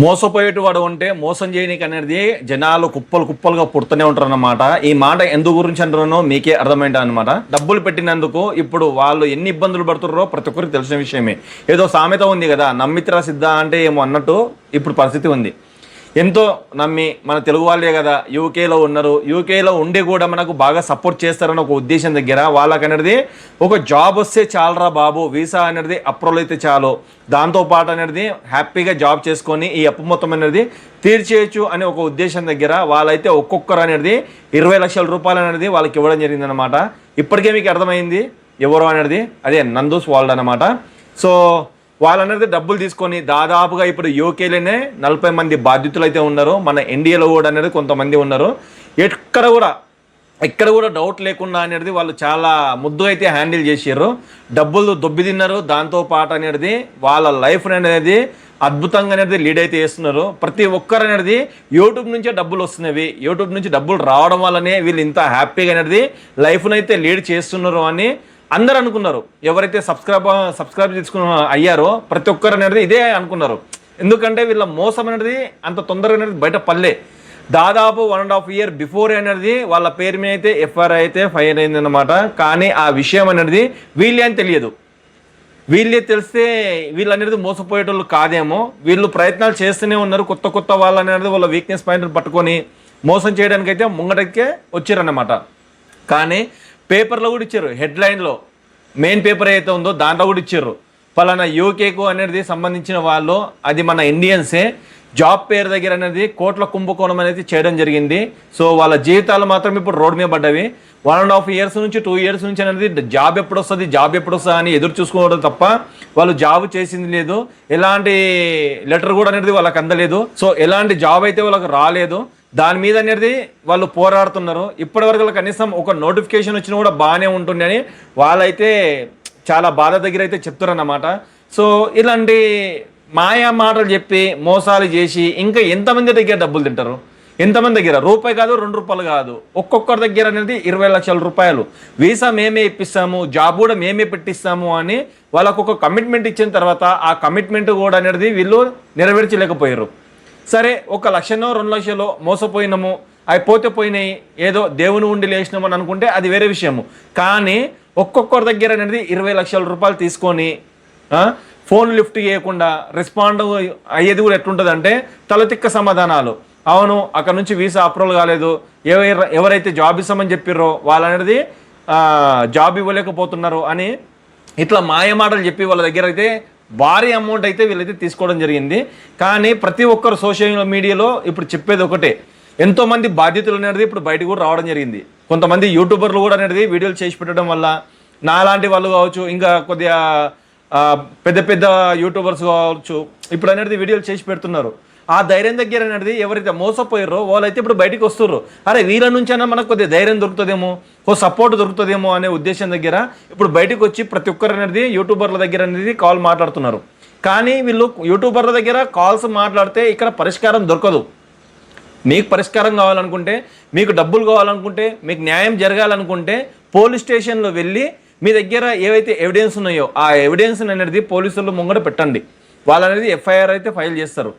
మోసపోయేటివాడు ఉంటే మోసం చేయనీకి అనేది జనాలు కుప్పలు కుప్పలుగా పుడుతూనే ఉంటారు అన్నమాట. ఈ మాట ఎందు గురించి అంటారనో మీకే అర్థమైంది అనమాట. డబ్బులు పెట్టినందుకు ఇప్పుడు వాళ్ళు ఎన్ని ఇబ్బందులు పడుతున్నారో ప్రతి ఒక్కరికి తెలిసిన విషయమే. ఏదో సామెత ఉంది కదా, నమ్మిత్రా సిద్ధ అంటే ఏమో అన్నట్టు ఇప్పుడు పరిస్థితి ఉంది. ఎంతో నమ్మి మన తెలుగు వాళ్ళే కదా యూకేలో ఉన్నారు, యూకేలో ఉండి కూడా మనకు బాగా సపోర్ట్ చేస్తారని ఒక ఉద్దేశం దగ్గర వాళ్ళకి అనేది ఒక జాబ్ వస్తే చాలరా బాబు, వీసా అనేది అప్రూవల్ అయితే చాలు, దాంతోపాటు అనేది హ్యాపీగా జాబ్ చేసుకొని ఈ అప్పు మొత్తం అనేది తీర్చేయచ్చు అనే ఒక ఉద్దేశం దగ్గర వాళ్ళైతే ఒక్కొక్కరు అనేది 20 లక్షల రూపాయలు అనేది వాళ్ళకి ఇవ్వడం జరిగిందనమాట. ఇప్పటికే మీకు అర్థమైంది ఎవరు అనేది, అదే నందూస్ వరల్డ్ అనమాట. సో వాళ్ళనేది డబ్బులు తీసుకొని దాదాపుగా ఇప్పుడు యూకేలోనే 40 మంది బాధితులు అయితే ఉన్నారు. మన ఇండియాలో కూడా అనేది కొంతమంది ఉన్నారు. ఎక్కడ కూడా డౌట్ లేకుండా అనేది వాళ్ళు చాలా ముద్దు అయితే హ్యాండిల్ చేసారు. డబ్బులు దొబ్బి తిన్నారు. దాంతోపాటు అనేది వాళ్ళ లైఫ్ అనేది అద్భుతంగా అనేది లీడ్ అయితే చేస్తున్నారు. ప్రతి ఒక్కరు అనేది యూట్యూబ్ నుంచే డబ్బులు వస్తున్నవి. యూట్యూబ్ నుంచి డబ్బులు రావడం వల్లనే వీళ్ళు ఇంత హ్యాపీగా అనేది లైఫ్ను అయితే లీడ్ చేస్తున్నారు అని అందరు అనుకున్నారు. ఎవరైతే సబ్స్క్రైబ్ చేసుకున్న అయ్యారో ప్రతి ఒక్కరు అనేది ఇదే అనుకున్నారు. ఎందుకంటే వీళ్ళ మోసం అనేది అంత తొందరగా అనేది బయట పల్లె. దాదాపు 1.5 year బిఫోర్ అనేది వాళ్ళ పేరు మీద అయితే ఎఫ్ఐఆర్ అయితే ఫైల్ అయిందనమాట. కానీ ఆ విషయం అనేది వీళ్ళే అని తెలియదు. వీళ్ళే తెలిస్తే వీళ్ళు అనేది మోసపోయేటోళ్ళు కాదేమో. వీళ్ళు ప్రయత్నాలు చేస్తూనే ఉన్నారు. కొత్త వాళ్ళు అనేది వాళ్ళ వీక్నెస్ పాయింట్ పట్టుకొని మోసం చేయడానికి అయితే ముంగటకే వచ్చారన్నమాట. కానీ పేపర్లో కూడా ఇచ్చారు, హెడ్లైన్లో మెయిన్ పేపర్ ఏదైతే ఉందో దాంట్లో కూడా ఇచ్చారు పలానా యూకేకు అనేది సంబంధించిన వాళ్ళు, అది మన ఇండియన్సే, జాబ్ పేరు దగ్గర అనేది కోట్ల కుంభకోణం అనేది చేయడం జరిగింది. సో వాళ్ళ జీవితాలు మాత్రం ఇప్పుడు రోడ్ మీద పడ్డవి. 1.5 years నుంచి 2 years నుంచి అనేది జాబ్ ఎప్పుడు వస్తుంది అని ఎదురు చూసుకోవడం తప్ప వాళ్ళు జాబ్ చేసింది లేదు. ఎలాంటి లెటర్ కూడా అనేది వాళ్ళకి అందలేదు. సో ఎలాంటి జాబ్ అయితే వాళ్ళకి రాలేదు. దాని మీద అనేది వాళ్ళు పోరాడుతున్నారు. ఇప్పటివరకు కనీసం ఒక నోటిఫికేషన్ వచ్చినా కూడా బాగానే ఉంటుంది అని వాళ్ళైతే చాలా బాధ దగ్గర అయితే చెప్తారన్నమాట. సో ఇలాంటి మాయా మాటలు చెప్పి మోసాలు చేసి ఇంకా ఎంతమంది దగ్గర డబ్బులు తింటారు? ఎంతమంది దగ్గర రూపాయి కాదు, 2 రూపాయలు కాదు, ఒక్కొక్కరి దగ్గర అనేది 20 లక్షల రూపాయలు. వీసా మేమే ఇప్పిస్తాము, జాబ్ కూడా మేమే పెట్టిస్తాము అని వాళ్ళకు ఒక కమిట్మెంట్ ఇచ్చిన తర్వాత ఆ కమిట్మెంట్ కూడా అనేది వీళ్ళు నెరవేర్చలేకపోయారు. సరే, 1 లక్షనో 2 లక్షలో మోసపోయినాము, అవి పోయినాయి, ఏదో దేవుని ఉండి లేచినాము అని అనుకుంటే అది వేరే విషయము. కానీ ఒక్కొక్కరి దగ్గర అనేది 20 లక్షల రూపాయలు తీసుకొని ఫోన్ లిఫ్ట్ చేయకుండా రెస్పాండ్ అయ్యేది కూడా ఎట్లుంటుంది అంటే తలతిక్క సమాధానాలు. అవును, అక్కడ నుంచి వీసా అప్రూవల్ కాలేదు, ఎవరైతే జాబ్ ఇస్తామని చెప్పిర్రో వాళ్ళు అనేది జాబ్ ఇవ్వలేకపోతున్నారు అని ఇట్లా మాయమాటలు చెప్పి వాళ్ళ దగ్గర అయితే భారీ అమౌంట్ అయితే వీళ్ళైతే తీసుకోవడం జరిగింది. కానీ ప్రతి ఒక్కరు సోషల్ మీడియాలో ఇప్పుడు చెప్పేది ఒకటే, ఎంతోమంది బాధ్యతలు అనేది ఇప్పుడు బయటకు కూడా రావడం జరిగింది. కొంతమంది యూట్యూబర్లు కూడా అనేది వీడియోలు చేసి పెట్టడం వల్ల నాలాంటి వాళ్ళు కావచ్చు, ఇంకా కొద్దిగా పెద్ద యూట్యూబర్స్ కావచ్చు, ఇప్పుడు అనేది వీడియోలు చేసి పెడుతున్నారు. ఆ ధైర్యం దగ్గర అనేది ఎవరైతే మోసపోయారో వాళ్ళైతే ఇప్పుడు బయటికి వస్తుర్రు. అరే వీళ్ళ నుంచైనా మనకు కొద్దిగా ధైర్యం దొరుకుతుందేమో, సపోర్ట్ దొరుకుతుందేమో అనే ఉద్దేశం దగ్గర ఇప్పుడు బయటకు వచ్చి ప్రతి ఒక్కరు అనేది యూట్యూబర్ల దగ్గర అనేది కాల్ మాట్లాడుతున్నారు. కానీ వీళ్ళు యూట్యూబర్ల దగ్గర కాల్స్ మాట్లాడితే ఇక్కడ పరిష్కారం దొరకదు. మీకు పరిష్కారం కావాలనుకుంటే, మీకు డబ్బులు కావాలనుకుంటే, మీకు న్యాయం జరగాలనుకుంటే పోలీస్ స్టేషన్లో వెళ్ళి మీ దగ్గర ఏవైతే ఎవిడెన్స్ ఉన్నాయో ఆ ఎవిడెన్స్ అనేది పోలీసులు ముంగట పెట్టండి. వాళ్ళు అనేది ఎఫ్ఐఆర్ అయితే ఫైల్ చేస్తారు.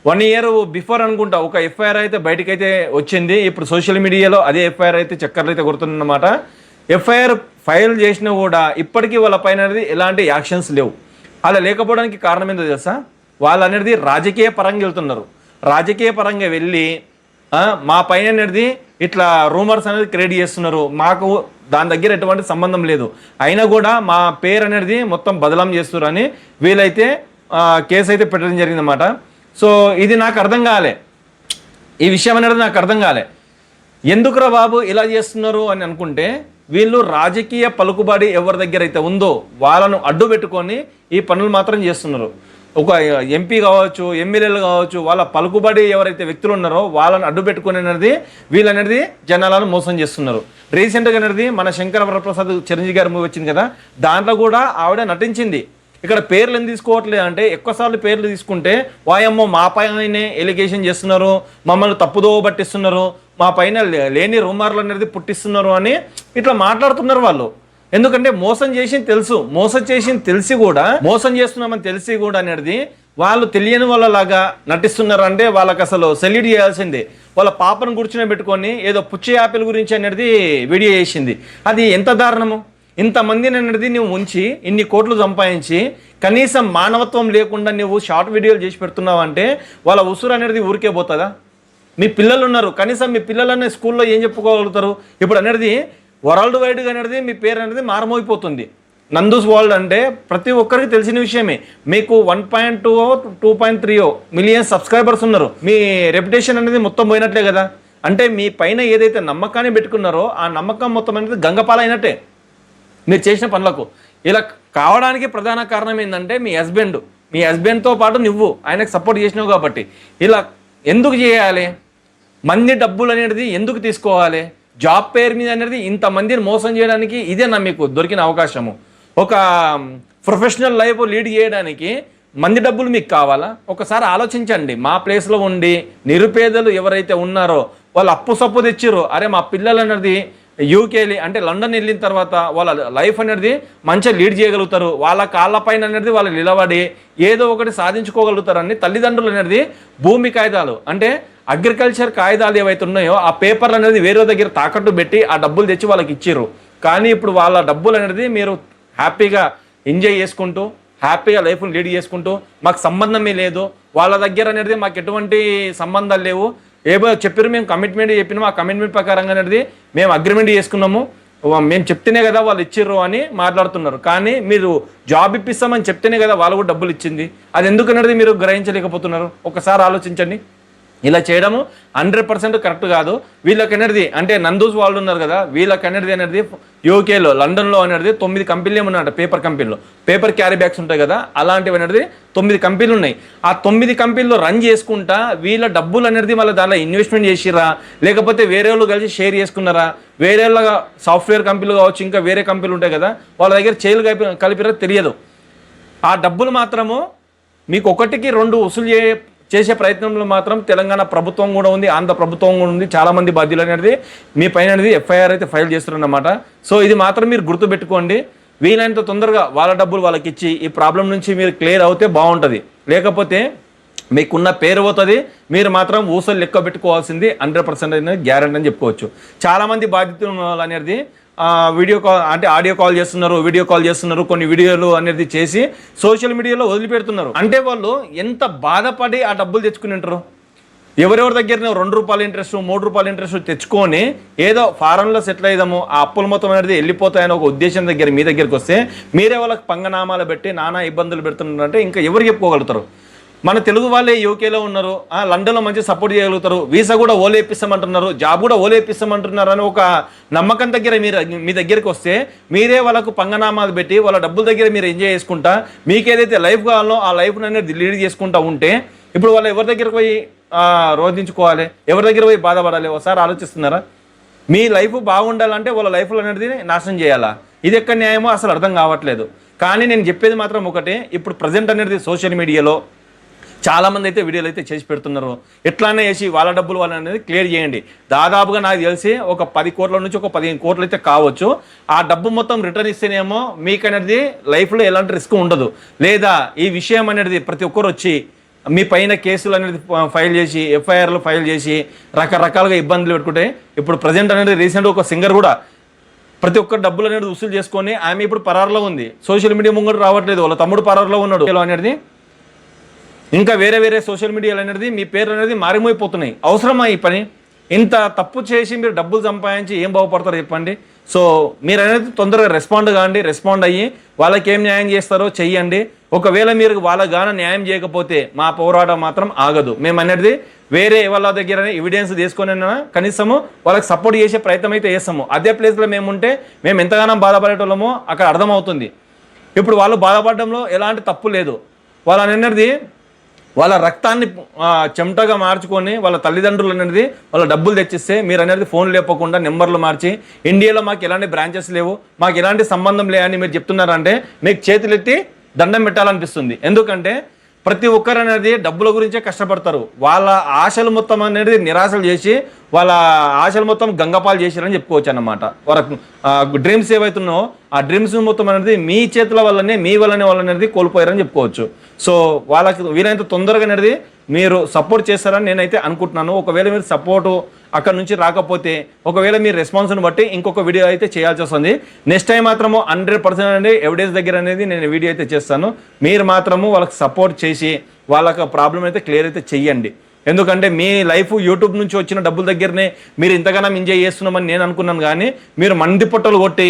1 year బిఫోర్ అనుకుంటా ఒక ఎఫ్ఐఆర్ అయితే బయటకైతే వచ్చింది. ఇప్పుడు సోషల్ మీడియాలో అదే ఎఫ్ఐఆర్ అయితే చక్కర్లు అయితే కొడుతుందన్నమాట. ఎఫ్ఐఆర్ ఫైల్ చేసినా కూడా ఇప్పటికీ వాళ్ళ పైన అనేది ఎలాంటి యాక్షన్స్ లేవు. అలా లేకపోవడానికి కారణం ఏంటో తెలుసా? వాళ్ళు అనేది రాజకీయ పరంగా వెళ్తున్నారు. రాజకీయ పరంగా వెళ్ళి మా పైన అనేది ఇట్లా రూమర్స్ అనేది క్రియేట్ చేస్తున్నారు, మాకు దాని దగ్గర ఎటువంటి సంబంధం లేదు, అయినా కూడా మా పేరు అనేది మొత్తం బదలాం చేస్తున్నారు అని వీళ్ళైతే కేసు అయితే పెట్టడం జరిగిందన్నమాట. సో ఇది నాకు అర్థం కాలే, ఈ విషయం అనేది నాకు అర్థం కాలే. ఎందుకురా బాబు ఇలా చేస్తున్నారు అని అనుకుంటే, వీళ్ళు రాజకీయ పలుకుబడి ఎవరి దగ్గర అయితే ఉందో వాళ్ళను అడ్డు పెట్టుకొని ఈ పనులు మాత్రం చేస్తున్నారు. ఒక ఎంపీ కావచ్చు, ఎమ్మెల్యేలు కావచ్చు, వాళ్ళ పలుకుబడి ఎవరైతే వ్యక్తులు ఉన్నారో వాళ్ళని అడ్డు పెట్టుకుని అనేది వీళ్ళనేది జనాలను మోసం చేస్తున్నారు. రీసెంట్గా అనేది మన శంకర వరప్రసాద్ చిరంజీవి గారి మూవీ వచ్చింది కదా, దాంట్లో కూడా ఆవిడ నటించింది. ఇక్కడ పేర్లు ఎందుకు తీసుకోవట్లేదు అంటే, ఎక్కువసార్లు పేర్లు తీసుకుంటే వాయమ్మో మా పైన ఎలిగేషన్ చేస్తున్నారు, మమ్మల్ని తప్పుదో పట్టిస్తున్నారు, మా పైన లేని రూమర్లు అనేది పుట్టిస్తున్నారు అని ఇట్లా మాట్లాడుతున్నారు వాళ్ళు. ఎందుకంటే మోసం చేసింది తెలుసు, మోసం చేసింది తెలిసి కూడా, మోసం చేస్తున్నామని తెలిసి కూడా అనేది వాళ్ళు తెలియని వాళ్ళలాగా నటిస్తున్నారు అంటే వాళ్ళకి అసలు సెల్యూట్ చేయాల్సిందే. వాళ్ళ పాపను కూర్చుని పెట్టుకొని ఏదో పుచ్చి యాపిల్ గురించి అనేది వీడియో చేసింది. అది ఎంత దారుణము! ఇంతమందిని అనేది నువ్వు ఉంచి ఇన్ని కోట్లు సంపాదించి కనీసం మానవత్వం లేకుండా నువ్వు షార్ట్ వీడియోలు చేసి పెడుతున్నావు అంటే వాళ్ళ ఉసురు అనేది ఊరికే పోతుందా? మీ పిల్లలు ఉన్నారు, కనీసం మీ పిల్లలనే స్కూల్లో ఏం చెప్పుకోగలుగుతారు? ఇప్పుడు అనేది వరల్డ్ వైడ్గా అనేది మీ పేరు అనేది మారమోగిపోతుంది. నందూస్ వరల్డ్ అంటే ప్రతి ఒక్కరికి తెలిసిన విషయమే. మీకు 1.2 2.3 మిలియన్ సబ్స్క్రైబర్స్ ఉన్నారు. మీ రెప్యుటేషన్ అనేది మొత్తం పోయినట్లే కదా. అంటే మీ పైన ఏదైతే నమ్మకాన్ని పెట్టుకున్నారో ఆ నమ్మకం మొత్తం అనేది గంగపాలైనట్టే మీరు చేసిన పనులకు. ఇలా కావడానికి ప్రధాన కారణం ఏంటంటే మీ హస్బెండ్తో పాటు నువ్వు ఆయనకు సపోర్ట్ చేసినావు కాబట్టి. ఇలా ఎందుకు చేయాలి? మంది డబ్బులు అనేది ఎందుకు తీసుకోవాలి? జాబ్ పేరు మీద అనేది ఇంతమందిని మోసం చేయడానికి ఇదేనా మీకు దొరికిన అవకాశము? ఒక ప్రొఫెషనల్ లైఫ్ లీడ్ చేయడానికి మంది డబ్బులు మీకు కావాలా? ఒకసారి ఆలోచించండి. మా ప్లేస్లో ఉండి నిరుపేదలు ఎవరైతే ఉన్నారో వాళ్ళు అప్పు సప్పు తెచ్చిర్రు, అరే మా పిల్లలు అనేది యూకే అంటే లండన్ వెళ్ళిన తర్వాత వాళ్ళ లైఫ్ అనేది మంచిగా లీడ్ చేయగలుగుతారు, వాళ్ళ కాళ్ళపైన అనేది వాళ్ళు నిలబడి ఏదో ఒకటి సాధించుకోగలుగుతారని తల్లిదండ్రులు అనేది భూమి కాగితాలు అంటే అగ్రికల్చర్ కాగితాలు ఏవైతే ఉన్నాయో ఆ పేపర్లు అనేది వేరే దగ్గర తాకట్టు పెట్టి ఆ డబ్బులు తెచ్చి వాళ్ళకి ఇచ్చిర్రు. కానీ ఇప్పుడు వాళ్ళ డబ్బులు అనేది మీరు హ్యాపీగా ఎంజాయ్ చేసుకుంటూ హ్యాపీగా లైఫ్ని లీడ్ చేసుకుంటూ మాకు సంబంధమే లేదు, వాళ్ళ దగ్గర అనేది మాకు ఎటువంటి సంబంధాలు లేవు, ఏవో చెప్పారు మేము కమిట్మెంట్ చెప్పినాము, ఆ కమిట్మెంట్ ప్రకారంగా అనేది మేము అగ్రిమెంట్ చేసుకున్నాము, మేము చెప్తేనే కదా వాళ్ళు ఇచ్చిర్రు అని మాట్లాడుతున్నారు. కానీ మీరు జాబ్ ఇప్పిస్తామని చెప్తేనే కదా వాళ్ళు కూడా డబ్బులు ఇచ్చింది. అది ఎందుకు అనేది మీరు గ్రహించలేకపోతున్నారు? ఒకసారి ఆలోచించండి. ఇలా చేయడము 100% కరెక్ట్ కాదు. వీళ్ళకి అనేది అంటే నందూస్ వాళ్ళు ఉన్నారు కదా, వీళ్ళకి అనేది యూకేలో లండన్లో అనేది 9 కంపెనీలు ఉన్నాయంట. పేపర్ కంపెనీలు, పేపర్ క్యారీ బ్యాగ్స్ ఉంటాయి కదా, అలాంటివి అనేది 9 కంపెనీలు ఉన్నాయి. ఆ 9 కంపెనీలు రన్ చేసుకుంటా వీళ్ళ డబ్బులు అనేది మళ్ళీ దానిలో ఇన్వెస్ట్మెంట్ చేసిరా, లేకపోతే వేరే వాళ్ళు కలిసి షేర్ చేసుకున్నారా, వేరే వాళ్ళ సాఫ్ట్వేర్ కంపెనీలు కావచ్చు, ఇంకా వేరే కంపెనీలు ఉంటాయి కదా, వాళ్ళ దగ్గర చేలు కలిపిరా తెలియదు. ఆ డబ్బులు మాత్రము మీకు 1కి 2 వసూలు చేసే ప్రయత్నంలో మాత్రం తెలంగాణ ప్రభుత్వం కూడా ఉంది, ఆంధ్ర ప్రభుత్వం కూడా ఉంది. చాలామంది బాధ్యులు అనేది మీ పైన అనేది ఎఫ్ఐఆర్ అయితే ఫైల్ చేస్తున్నారన్నమాట. సో ఇది మాత్రం మీరు గుర్తుపెట్టుకోండి. వీలైనంత తొందరగా వాళ్ళ డబ్బులు వాళ్ళకి ఇచ్చి ఈ ప్రాబ్లం నుంచి మీరు క్లియర్ అవుతే బాగుంటుంది. లేకపోతే మీకున్న పేరు పోతుంది, మీరు మాత్రం ఊసలు లెక్క పెట్టుకోవాల్సింది 100% అనేది గ్యారెంటీ అని చెప్పుకోవచ్చు. చాలామంది బాధితులు అనేది వీడియో కాల్ అంటే ఆడియో కాల్ చేస్తున్నారు, వీడియో కాల్ చేస్తున్నారు, కొన్ని వీడియోలు అనేది చేసి సోషల్ మీడియాలో వదిలిపెడుతున్నారు. అంటే వాళ్ళు ఎంత బాధపడి ఆ డబ్బులు తెచ్చుకుని ఉంటారు. ఎవరెవరి దగ్గర ₹2 ఇంట్రెస్ట్, ₹3 ఇంట్రెస్ట్ తెచ్చుకొని ఏదో ఫారెన్లో సెటిల్ అయ్యాము, ఆ అప్పుల మొత్తం అనేది వెళ్ళిపోతాయని ఒక ఉద్దేశం దగ్గర మీ దగ్గరికి వస్తే మీరే వాళ్ళకి పంగనామాలు పెట్టి నానా ఇబ్బందులు పెడుతున్నారంటే ఇంకా ఎవరు చెప్పుకోగలుగుతారు? మన తెలుగు వాళ్ళే యూకేలో ఉన్నారు, లండన్లో మంచి సపోర్ట్ చేయగలుగుతారు, వీసా కూడా ఓలే ఇప్పిస్తామంటున్నారు, జాబ్ కూడా ఓలే ఇప్పిస్తామంటున్నారు అని ఒక నమ్మకం దగ్గర మీ దగ్గరికి వస్తే మీరే వాళ్ళకు పంగనామాలు పెట్టి వాళ్ళ డబ్బుల దగ్గర మీరు ఎంజాయ్ చేసుకుంటా మీకు ఏదైతే లైఫ్ కావాలో ఆ లైఫ్ని అనేది లీడ్ చేసుకుంటా ఉంటే ఇప్పుడు వాళ్ళు ఎవరి దగ్గరకు పోయి రోధించుకోవాలి, ఎవరి దగ్గర పోయి బాధపడాలి? ఒకసారి ఆలోచిస్తున్నారా? మీ లైఫ్ బాగుండాలంటే వాళ్ళ లైఫ్లో అనేది నాశనం చేయాలా? ఇది ఎక్కడ న్యాయమో అసలు అర్థం కావట్లేదు. కానీ నేను చెప్పేది మాత్రం ఒకటే, ఇప్పుడు ప్రజెంట్ అనేది సోషల్ మీడియాలో చాలామంది అయితే వీడియోలు అయితే చేసి పెడుతున్నారు. ఎట్లానే చేసి వాళ్ళ డబ్బులు వాళ్ళని అనేది క్లియర్ చేయండి. దాదాపుగా నాకు తెలిసి ఒక 10 కోట్ల నుంచి ఒక 15 కోట్లు అయితే కావచ్చు. ఆ డబ్బు మొత్తం రిటర్న్ ఇస్తేనేమో మీకు అనేది లైఫ్లో ఎలాంటి రిస్క్ ఉండదు. లేదా ఈ విషయం అనేది ప్రతి ఒక్కరు వచ్చి మీ పైన కేసులు అనేది ఫైల్ చేసి ఎఫ్ఐఆర్లు ఫైల్ చేసి రకరకాలుగా ఇబ్బందులు పెట్టుకుంటే ఇప్పుడు ప్రజెంట్ అనేది రీసెంట్గా ఒక సింగర్ కూడా ప్రతి ఒక్క డబ్బులు అనేది వసూలు చేసుకొని ఆమె ఇప్పుడు పరారులో ఉంది. సోషల్ మీడియా ముంగడు రావట్లేదు, వాళ్ళ తమ్ముడు పరారులో ఉన్నాడు అనేది. ఇంకా వేరే వేరే సోషల్ మీడియాలు అనేది మీ పేరు అనేది మారిమోయిపోతున్నాయి. అవసరమా ఈ పని? ఇంత తప్పు చేసి మీరు డబ్బులు సంపాదించి ఏం బాగుపడతారో చెప్పండి. సో మీరు అనేది తొందరగా రెస్పాండ్ కాండి, రెస్పాండ్ అయ్యి వాళ్ళకి ఏం న్యాయం చేస్తారో చెయ్యండి. ఒకవేళ మీరు వాళ్ళకి గాన న్యాయం చేయకపోతే మా పోరాటం మాత్రం ఆగదు. మేము అనేది వేరే వాళ్ళ దగ్గర ఎవిడెన్స్ తీసుకొని కనీసము వాళ్ళకి సపోర్ట్ చేసే ప్రయత్నం అయితే చేస్తాము. అదే ప్లేస్లో మేము ఉంటే మేము ఎంతగానో బాధపడేటోళ్ళమో అక్కడ అర్థమవుతుంది. ఇప్పుడు వాళ్ళు బాధపడడంలో ఎలాంటి తప్పు లేదు. వాళ్ళని అనేది వాళ్ళ రక్తాన్ని చెమటగా మార్చుకొని వాళ్ళ తల్లిదండ్రులు అనేది వాళ్ళ డబ్బులు తెచ్చిస్తే మీరు అనేది ఫోన్ లేపకుండా నెంబర్లు మార్చి ఇండియాలో మాకు ఎలాంటి బ్రాంచెస్ లేవు, మాకు ఎలాంటి సంబంధం లేదని మీరు చెప్తున్నారంటే మీకు చేతులెత్తి దండం పెట్టాలనిపిస్తుంది. ఎందుకంటే ప్రతి ఒక్కరు అనేది డబ్బుల గురించే కష్టపడతారు. వాళ్ళ ఆశలు మొత్తం అనేది నిరాశలు చేసి వాళ్ళ ఆశలు మొత్తం గంగపాలు చేశారని చెప్పుకోవచ్చు అన్నమాట. వాళ్ళ డ్రీమ్స్ ఏవైతున్నాయో ఆ డ్రీమ్స్ మొత్తం అనేది మీ చేతుల వల్లనే మీ వల్లనే కోల్పోయారని చెప్పుకోవచ్చు. సో వాళ్ళకి వీలైనంత తొందరగా అనేది మీరు సపోర్ట్ చేస్తారని నేనైతే అనుకుంటున్నాను. ఒకవేళ మీరు సపోర్టు అక్కడ నుంచి రాకపోతే ఒకవేళ మీ రెస్పాన్స్ని బట్టి ఇంకొక వీడియో అయితే చేయాల్సి వస్తుంది. నెక్స్ట్ టైం మాత్రము 100% అండి ఎవిడెన్స్ దగ్గర అనేది నేను వీడియో అయితే చేస్తాను. మీరు మాత్రము వాళ్ళకి సపోర్ట్ చేసి వాళ్ళకి ప్రాబ్లం అయితే క్లియర్ అయితే చెయ్యండి. ఎందుకంటే మీ లైఫ్ యూట్యూబ్ నుంచి వచ్చిన డబ్బుల దగ్గరనే మీరు ఇంతగానో ఎంజాయ్ చేస్తున్నామని నేను అనుకున్నాను. కానీ మీరు మంది పొట్టలు కొట్టి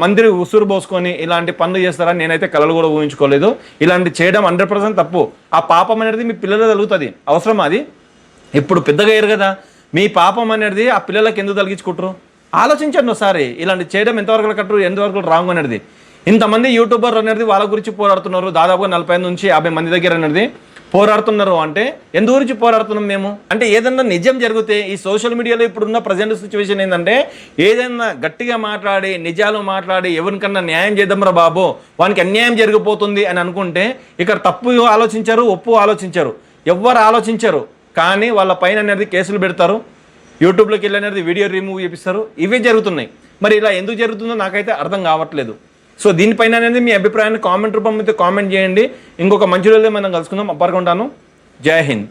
మందిరి ఉసురు పోసుకొని ఇలాంటి పనులు చేస్తారని నేనైతే కలలు కూడా ఊహించుకోలేదు. ఇలాంటి చేయడం 100% తప్పు. ఆ పాపం అనేది మీ పిల్లలు తగులుతుంది. అవసరం అది ఇప్పుడు పెద్దగా అయ్యారు కదా, మీ పాపం అనేది ఆ పిల్లలకి ఎందుకు తగ్గించుకుంటారు? ఆలోచించండి ఒకసారి. ఇలాంటి చేయడం ఎంతవరకు కట్టరు, ఎంతవరకు రాంగ్ అనేది. ఇంతమంది యూట్యూబర్ అనేది వాళ్ళ గురించి పోరాడుతున్నారు. దాదాపుగా 40 నుంచి 50 మంది దగ్గర అనేది పోరాడుతున్నారు. అంటే ఎందు గురించి పోరాడుతున్నాం మేము అంటే ఏదన్నా నిజం జరిగితే ఈ సోషల్ మీడియాలో ఇప్పుడున్న ప్రజెంట్ సిచ్యువేషన్ ఏంటంటే ఏదైనా గట్టిగా మాట్లాడి నిజాలు మాట్లాడి ఎవరికన్నా న్యాయం చేద్దాంరా బాబు వానికి అన్యాయం జరిగిపోతుంది అని అనుకుంటే ఇక్కడ తప్పు ఆలోచించారు, ఒప్పు ఆలోచించారు, ఎవ్వరు ఆలోచించారు. కానీ వాళ్ళ పైన అనేది కేసులు పెడతారు, యూట్యూబ్లోకి వెళ్ళి అనేది వీడియో రిమూవ్ చేపిస్తారు. ఇవే జరుగుతున్నాయి. మరి ఇలా ఎందుకు జరుగుతుందో నాకైతే అర్థం కావట్లేదు. సో దీనిపైన అనేది మీ అభిప్రాయాన్ని కామెంట్ రూపంలో అయితే కామెంట్ చేయండి. ఇంకొక మంచి రోజుల్లో మనం కలుసుకుందాం. అప్పటికుంటాను. జై హింద్.